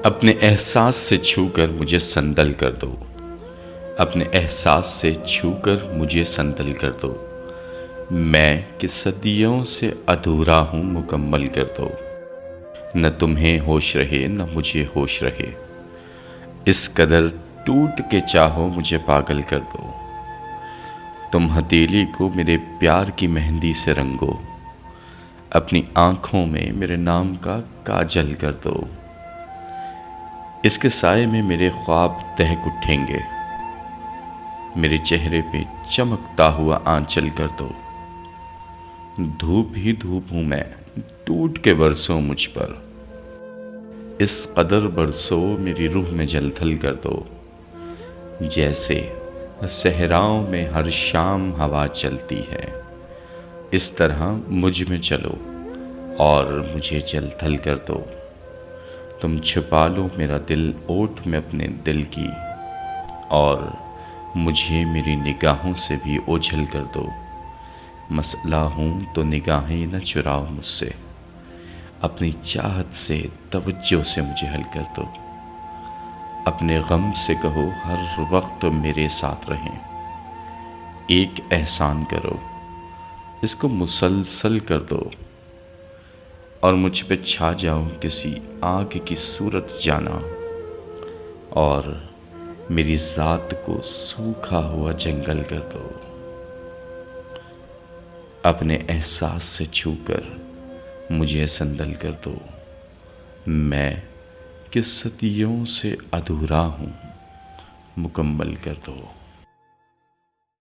अपने एहसास से छूकर मुझे संदल कर दो। अपने एहसास से छूकर मुझे संदल कर दो। मैं कि सदियों से अधूरा हूँ मुकम्मल कर दो। न तुम्हें होश रहे न मुझे होश रहे, इस कदर टूट के चाहो मुझे पागल कर दो। तुम हथेली को मेरे प्यार की मेहंदी से रंगो, अपनी आँखों में मेरे नाम का काजल कर दो। इसके साए में मेरे ख्वाब दहक उठेंगे, मेरे चेहरे पे चमकता हुआ आंचल कर दो। धूप ही धूप हूँ मैं, टूट के बरसो मुझ पर, इस कदर बरसो मेरी रूह में जलथल कर दो। जैसे सहराओं में हर शाम हवा चलती है, इस तरह मुझ में चलो और मुझे जलथल कर दो। तुम छुपा लो मेरा दिल ओट में अपने दिल की, और मुझे मेरी निगाहों से भी ओझल कर दो। मसला हूँ तो निगाहें न चुराओ मुझसे, अपनी चाहत से तवज्जो से मुझे हल कर दो। अपने गम से कहो हर वक्त मेरे साथ रहें, एक एहसान करो इसको मुसलसल कर दो, और मुझ पे छा जाओ किसी आग की सूरत जाना, और मेरी ज़ात को सूखा हुआ जंगल कर दो। अपने एहसास से छूकर मुझे संदल कर दो। मैं कि सदियों से अधूरा हूँ मुकम्मल कर दो।